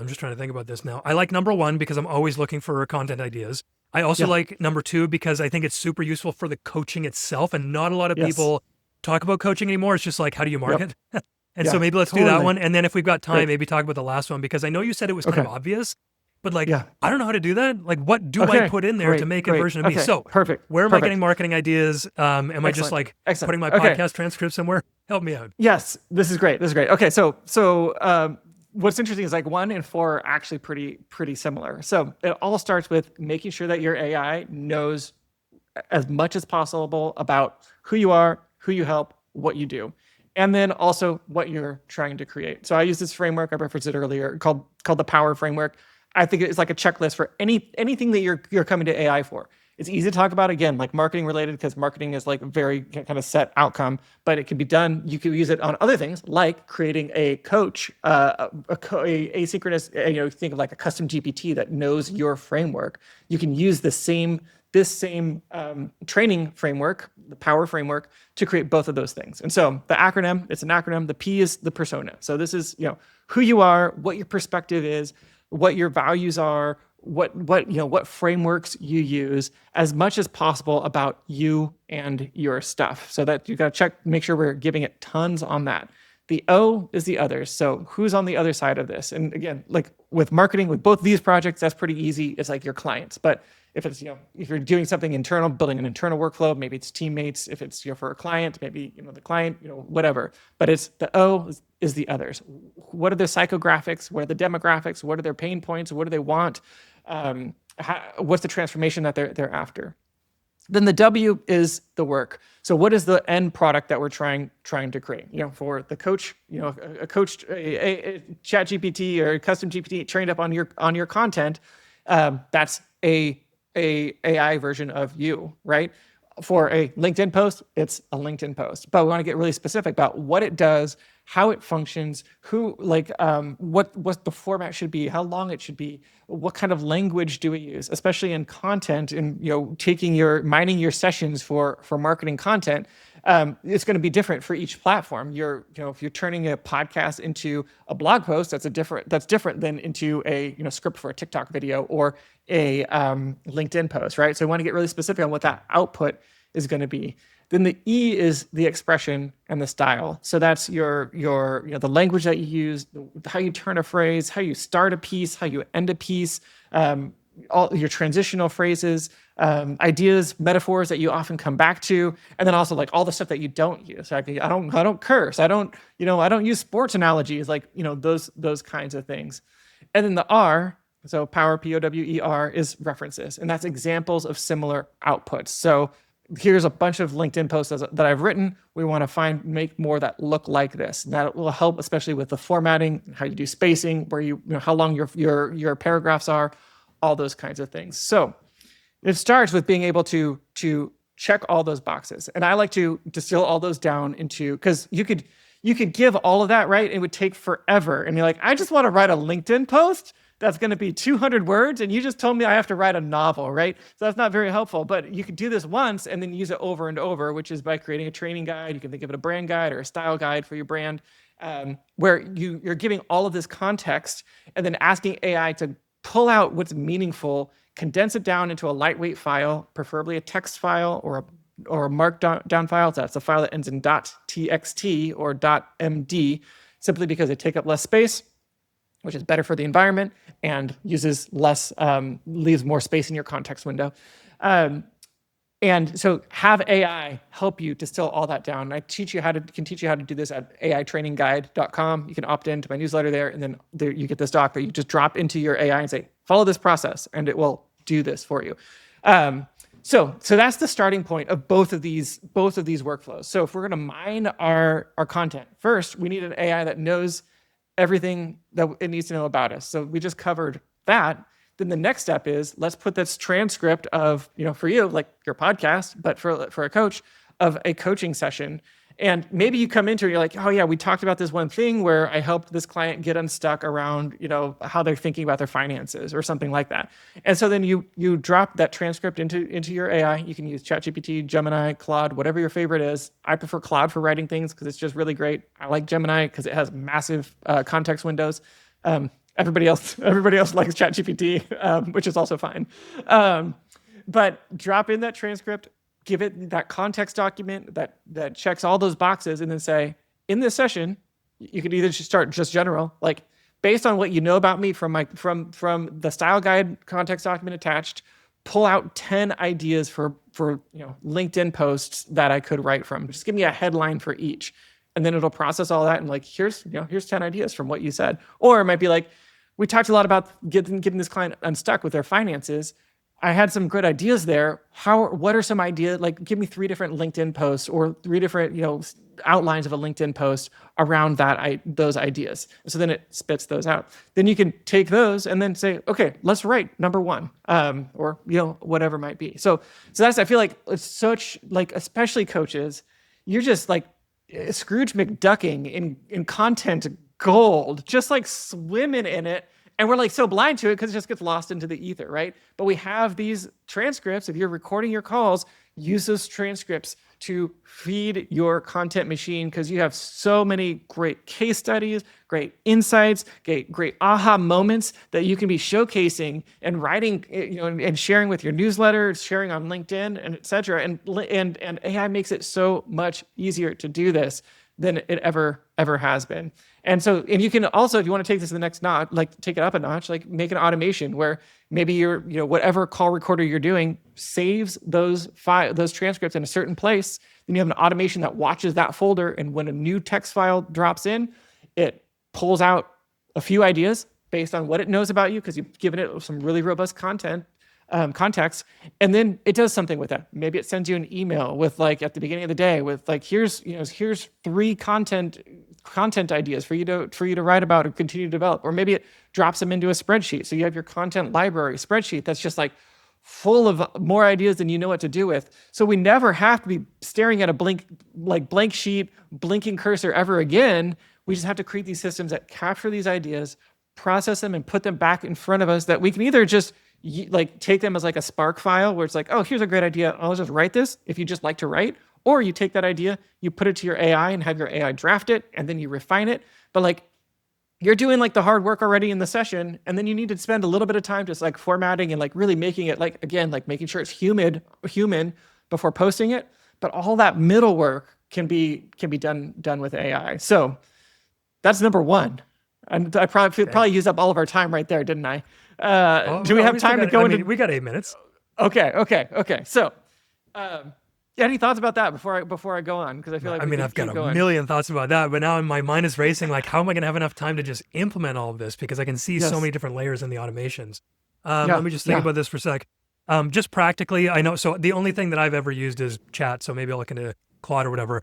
just trying to think about this now. I like number 1 because I'm always looking for content ideas. I also like number 2 because I think it's super useful for the coaching itself, and not a lot of people talk about coaching anymore. It's just like, how do you market? And so maybe let's do that one. And then if we've got time, maybe talk about the last one, because I know you said it was kind of obvious, but like, I don't know how to do that. Like, what do I put in there to make a version of me? So where am I getting marketing ideas? Am I just like putting my podcast transcript somewhere? Help me out. Yes, this is great. This is great. Okay, so what's interesting is like 1 and 4 are actually pretty similar. So it all starts with making sure that your AI knows as much as possible about who you are, who you help, what you do, and then also what you're trying to create. So I use this framework, I referenced it earlier, called the Power Framework. I think it's like a checklist for anything that you're coming to AI for. It's easy to talk about, again, like marketing related, because marketing is like very kind of set outcome, but it can be done. You can use it on other things like creating a coach, asynchronous, think of like a custom GPT that knows your framework. You can use this same training framework, the Power Framework, to create both of those things. And so the acronym, it's an acronym. The P is the persona. So this is, who you are, what your perspective is, what your values are, what frameworks you use, as much as possible about you and your stuff. So that you got to make sure we're giving it tons on that. The O is the others. So who's on the other side of this? And again, like with marketing, with both these projects, that's pretty easy. It's like your clients. But if it's, if you're doing something internal, building an internal workflow, maybe it's teammates. If it's, for a client, maybe, the client, whatever. But it's the O is the others. What are their psychographics? What are the demographics? What are their pain points? What do they want? What's the transformation that they're after? Then the W is the work. So what is the end product that we're trying to create? For the coach, a coach, a chat GPT or a custom GPT trained up on your content, that's a AI version of you, right? For a LinkedIn post, it's a LinkedIn post. But we want to get really specific about what it does, how it functions, what the format should be, how long it should be, what kind of language do we use, especially in content, and mining your sessions for marketing content. It's going to be different for each platform. If you're turning a podcast into a blog post, that's different than into a script for a TikTok video or a LinkedIn post, right? So we want to get really specific on what that output is going to be. Then the E is the expression and the style. So that's your the language that you use, how you turn a phrase, how you start a piece, how you end a piece, all your transitional phrases, ideas, metaphors that you often come back to, and then also like all the stuff that you don't use. Like I don't curse. I don't use sports analogies, like those kinds of things. And then the R, so Power, POWER, is references, and that's examples of similar outputs. So here's a bunch of LinkedIn posts that I've written. We want to make more that look like this. And that will help, especially with the formatting, how you do spacing, where how long your paragraphs are, all those kinds of things. So it starts with being able to check all those boxes. And I like to distill all those down into, because you could give all of that, right? It would take forever. And you're like, I just want to write a LinkedIn post. that's going to be 200 words. And you just told me I have to write a novel, right? So that's not very helpful, but you could do this once and then use it over and over, which is by creating a training guide. You can think of it a brand guide or a style guide for your brand, where you're giving all of this context and then asking AI to pull out what's meaningful, condense it down into a lightweight file, preferably a text file or a markdown file. So that's a file that ends in .txt or .md, simply because they take up less space, which is better for the environment and uses less, leaves more space in your context window. And so have AI help you distill all that down. And I can teach you how to do this at aitrainingguide.com. You can opt into my newsletter there, and then there you get this doc that you just drop into your AI and say, follow this process, and it will do this for you. So that's the starting point of both of these workflows. So if we're going to mine our content, first we need an AI that knows everything that it needs to know about us. So we just covered that. Then the next step is, let's put this transcript of, for you, like your podcast, but for a coach, of a coaching session. And maybe you come into it, you're like, oh yeah, we talked about this one thing where I helped this client get unstuck around, how they're thinking about their finances or something like that. And so then you drop that transcript into your AI. You can use ChatGPT, Gemini, Claude, whatever your favorite is. I prefer Claude for writing things because it's just really great. I like Gemini because it has massive context windows. Everybody else likes ChatGPT, which is also fine. But drop in that transcript, give it that context document that checks all those boxes, and then say, in this session, you could either just start just general, like based on what you know about me from the style guide context document attached, pull out 10 ideas for LinkedIn posts that I could write from. Just give me a headline for each. And then it'll process all that and like, here's 10 ideas from what you said. Or it might be like, we talked a lot about getting this client unstuck with their finances. I had some good ideas there. What are some ideas? Like, give me 3 different LinkedIn posts or 3 different, outlines of a LinkedIn post around those ideas. So then it spits those out. Then you can take those and then say, okay, let's write number 1, or whatever it might be. So I feel like it's such, like, especially coaches, you're just like Scrooge McDucking in content gold, just like swimming in it. And we're like so blind to it because it just gets lost into the ether, right? But we have these transcripts. If you're recording your calls, use those transcripts to feed your content machine, because you have so many great case studies, great insights, great aha moments that you can be showcasing and writing, and sharing with your newsletter, sharing on LinkedIn, and et cetera. And AI makes it so much easier to do this than it ever has been. And you can also, if you want to take this to the next notch, like take it up a notch, like make an automation where maybe your, whatever call recorder you're doing saves those transcripts in a certain place. Then you have an automation that watches that folder, and when a new text file drops in, it pulls out a few ideas based on what it knows about you, because you've given it some really robust context, and then it does something with that. Maybe it sends you an email with, like, at the beginning of the day with, like, here's 3 content ideas for you to write about or continue to develop. Or maybe it drops them into a spreadsheet. So you have your content library spreadsheet that's just like full of more ideas than you know what to do with. So we never have to be staring at a blank sheet, blinking cursor ever again. We just have to create these systems that capture these ideas, process them, and put them back in front of us, that we can either just take them as like a Spark file where it's like, oh, here's a great idea, I'll just write this, if you just like to write. Or you take that idea, you put it to your AI and have your AI draft it, and then you refine it. But you're doing the hard work already in the session, and then you need to spend a little bit of time just formatting and really making it making sure it's human before posting it. But all that middle work can be done with AI. So that's number 1. And I probably used up all of our time right there, didn't I? Do we have time to go into? We got 8 minutes. Okay. So, any thoughts about that before I go on? Because I feel like I've got a million thoughts about that, but now my mind is racing. Like, how am I going to have enough time to just implement all of this? Because I can see so many different layers in the automations. Let me just think about this for a sec. Just practically, I know. So the only thing that I've ever used is chat. So maybe I'll look into Claude or whatever.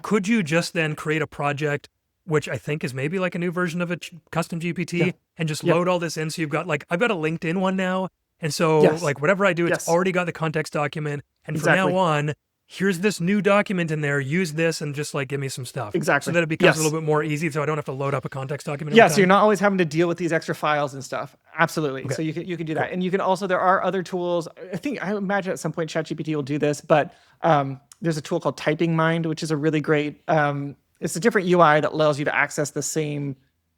Could you just then create a project, which I think is maybe like a new version of a custom GPT, and just load all this in? So you've got I've got a LinkedIn one now. And so whatever I do, it's already got the context document. And from now on, here's this new document in there, use this and just like give me some stuff. Exactly. So that it becomes a Yes. little bit more easy so I don't have to load up a context document. Yeah, every so you're time. not always having to deal with these extra files and stuff. Absolutely. Okay. So you can do Cool. that. And you can also, there are other tools. I imagine at some point ChatGPT will do this, but there's a tool called Typing Mind, which is a really great, it's a different UI that allows you to access the same,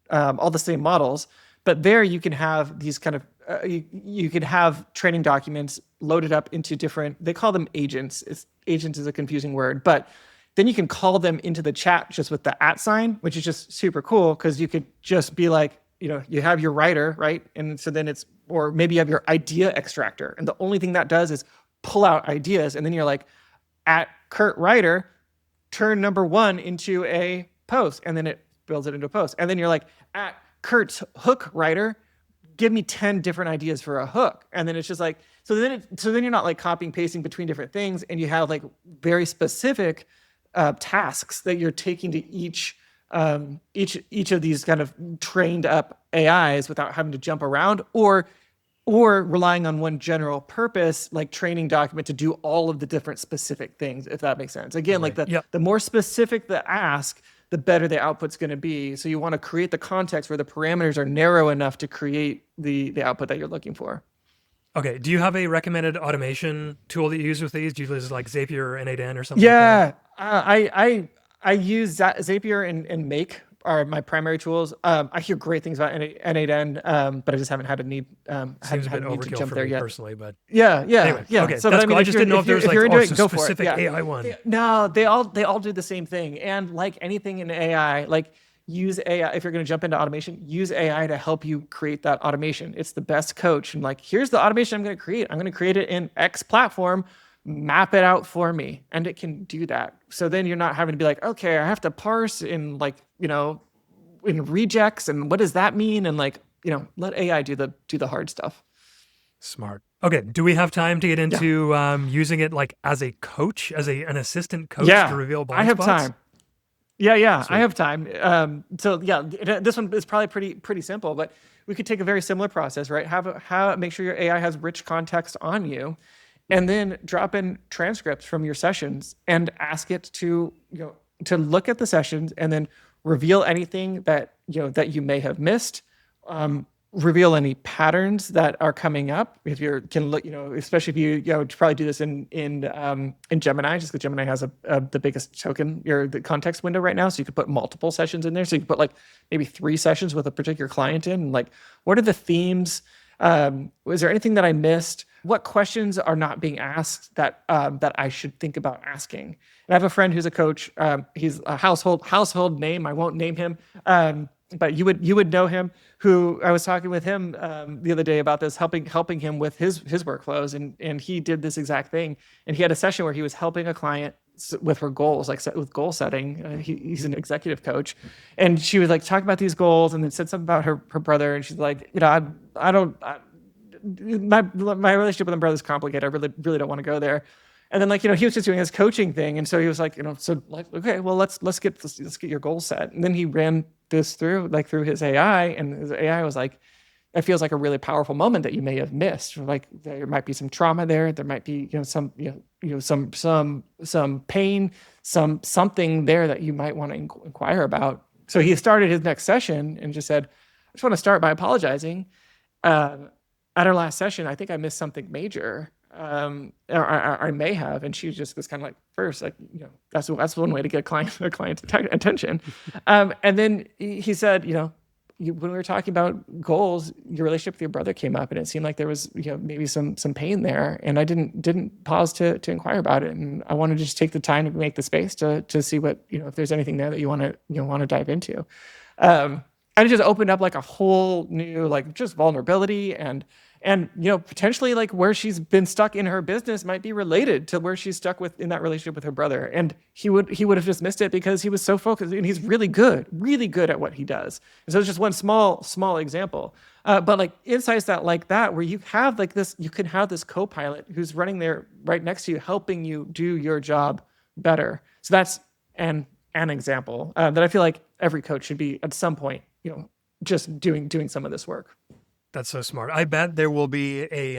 all the same models. But there you can have these kind of, you can have training documents loaded up into different, they call them agents. Agents is a confusing word, but then you can call them into the chat just with the @ sign, which is just super cool because you could just be like, you have your writer, right? And so then or maybe you have your idea extractor. And the only thing that does is pull out ideas. And then you're like, at Kurt Writer, turn number 1 into a post. And then it builds it into a post. And then you're like, at Kurt's hook writer, give me 10 different ideas for a hook. And then it's just like, so then you're not like copying, pasting between different things. And you have like very specific tasks that you're taking to each of these kind of trained up AIs without having to jump around or relying on one general purpose, like training document to do all of the different specific things, if that makes sense. Again, like the more specific the ask, the better the output's going to be. So you want to create the context where the parameters are narrow enough to create the output that you're looking for. Okay. Do you have a recommended automation tool that you use with these? Do you use like Zapier or N8N or something? Yeah, like that? I use Zapier and Make are my primary tools. I hear great things about N8N, but I just haven't had a need. Seems a bit to overkill jump for there me yet. Personally, but yeah. anyway, Yeah. Okay, So that's but, cool. I just didn't know if there's like go specific for it. Yeah. AI one. No, they all do the same thing. And like anything in AI, like use AI if you're going to jump into automation. Use AI to help you create that automation. It's the best coach. And like, here's the automation I'm going to create. I'm going to create it in X platform. Map it out for me, and it can do that. So then you're not having to be like, okay, I have to parse in like in rejects, and what does that mean? And like let AI do the hard stuff. Smart. Okay. Do we have time to get into using it like as a coach, as an assistant coach to reveal blind spots? I have time. Yeah, Sweet. I have time. So yeah, this one is probably pretty simple, but we could take a very similar process, right? Make sure your AI has rich context on you, and then drop in transcripts from your sessions and ask it to look at the sessions and then reveal anything that you may have missed. Reveal any patterns that are coming up. If you can look, especially if you probably do this in Gemini, just because Gemini has the biggest token, the context window right now. So you could put multiple sessions in there. So you could put like maybe 3 sessions with a particular client in. And like, what are the themes? Was there anything that I missed? What questions are not being asked that I should think about asking? And I have a friend who's a coach. He's a household name. I won't name him. But you would know him, who I was talking with him the other day about this, helping him with his workflows. And he did this exact thing. And he had a session where he was helping a client with her goals, like with goal setting. He's an executive coach. And she was like talking about these goals and then said something about her brother. And she's like, my relationship with my brother is complicated. I really don't want to go there. And then he was just doing his coaching thing. And so he was like, okay, well, let's get your goal set. And then he ran this through his AI, and his AI was like, it feels like a really powerful moment that you may have missed. Like there might be some trauma there. There might be some pain, something there that you might want to inquire about. So he started his next session and just said, I just want to start by apologizing. At our last session, I think I missed something major. Or I may have, and she just was kind of like, first, like, that's one way to get client's attention. And then he said, when we were talking about goals, your relationship with your brother came up, and it seemed like there was, maybe some pain there, and I didn't pause to inquire about it, and I wanted to just take the time to make the space to see what, if there's anything there that you want to dive into. And it just opened up like a whole new, like, just vulnerability and potentially like where she's been stuck in her business might be related to where she's stuck in that relationship with her brother. And he would have just missed it because he was so focused, and he's really good at what he does. And so it's just one small example. But like insights that where you have like this, you can have this co-pilot who's running there right next to you, helping you do your job better. So that's an example that I feel like every coach should be at some point, just doing some of this work. That's so smart. I bet there will be a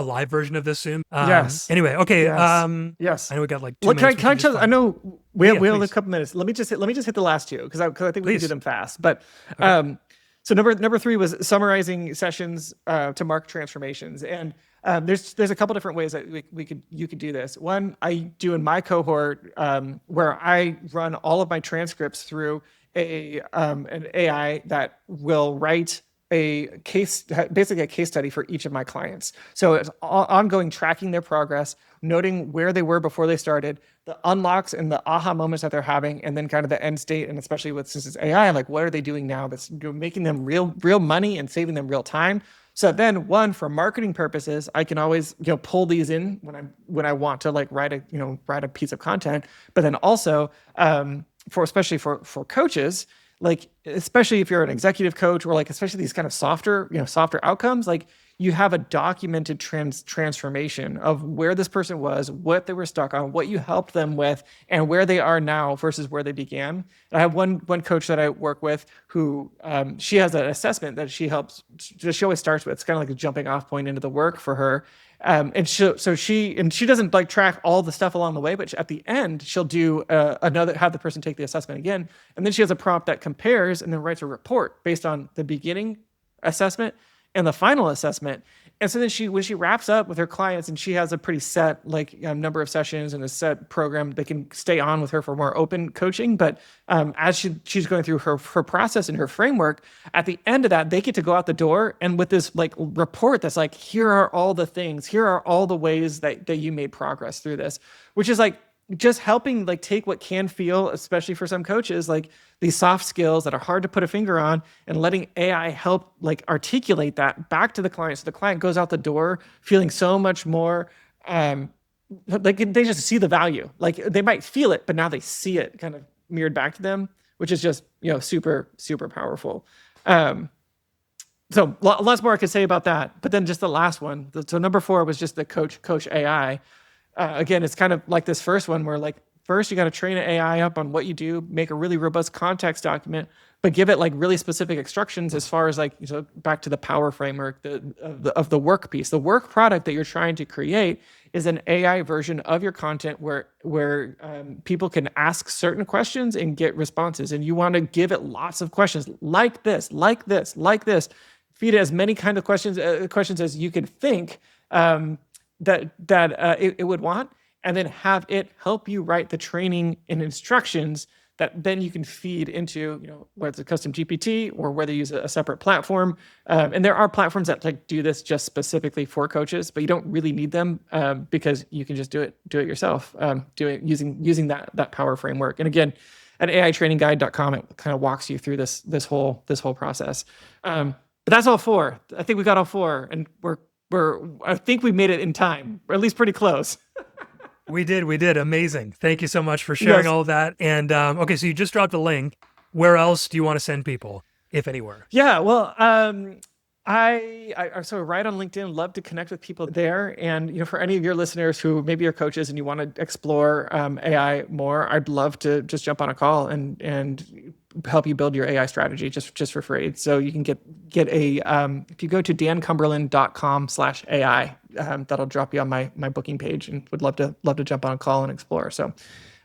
a live version of this soon. Yes. Anyway, okay. Yes. Yes. I know we got like 2 Well, minutes. can I just, I know we have a please. couple minutes. Let me just hit the last two because I think we can Please. do them fast. But so number three was summarizing sessions to mark transformations, and there's a couple different ways that you could do this. One I do in my cohort where I run all of my transcripts through an AI that will write basically a case study for each of my clients. So it's ongoing tracking their progress, noting where they were before they started, the unlocks and the aha moments that they're having, and then kind of the end state. And especially since it's AI, like what are they doing now that's making them real money and saving them real time. So then for marketing purposes, I can always, pull these in when I want to like write a piece of content, but then also especially for coaches, like, especially if you're an executive coach or like, especially these kind of softer outcomes, like you have a documented transformation of where this person was, what they were stuck on, what you helped them with, and where they are now versus where they began. And I have one coach that I work with who she has an assessment that she always starts with. It's kind of like a jumping off point into the work for her. And she doesn't like track all the stuff along the way, but at the end she'll do have the person take the assessment again, and then she has a prompt that compares and then writes a report based on the beginning assessment and the final assessment. And so then when she wraps up with her clients, and she has a pretty set number of sessions and a set program, they can stay on with her for more open coaching. But as she's going through her process and her framework, at the end of that, they get to go out the door and with this like report that's like, here are all the things, here are all the ways that you made progress through this, which is like just helping like take what can feel, especially for some coaches, like these soft skills that are hard to put a finger on, and letting AI help like articulate that back to the client. So the client goes out the door feeling so much more, like they just see the value. Like they might feel it, but now they see it kind of mirrored back to them, which is just, super, super powerful. So lots more I could say about that, but then just the last one. So number 4 was just the coach AI. Again, it's kind of like this first one where like, first you got to train an AI up on what you do, make a really robust context document, but give it like really specific instructions as far as like, back to the power framework of the work piece. The work product that you're trying to create is an AI version of your content where people can ask certain questions and get responses. And you want to give it lots of questions like this, like this, like this. Feed it as many kind of questions as you can think that it would want, and then have it help you write the training and instructions that then you can feed into, whether it's a custom GPT or whether you use a separate platform. And there are platforms that like do this just specifically for coaches, but you don't really need them because you can just do it yourself, using that power framework. And again, at AItrainingguide.com, it kind of walks you through this whole process. But that's all 4. I think we got all 4, and I think we made it in time, or at least pretty close. We did. Amazing. Thank you so much for sharing all of that. And okay, so you just dropped a link. Where else do you want to send people, if anywhere? Yeah, well, I so right on LinkedIn, love to connect with people there. And for any of your listeners who maybe are coaches and you want to explore AI more, I'd love to just jump on a call and help you build your AI strategy just for free. So you can get a if you go to dancumberland.com/AI, that'll drop you on my booking page, and would love to jump on a call and explore. So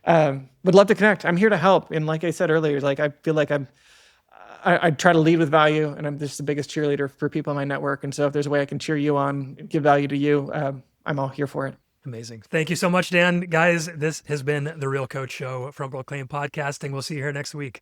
would love to connect. I'm here to help. And like I said earlier, like I feel like I try to lead with value, and I'm just the biggest cheerleader for people in my network. And so if there's a way I can cheer you on and give value to you, I'm all here for it. Amazing. Thank you so much, Dan. Guys, this has been The Real Coach Show from Proclaim Podcasting. We'll see you here next week.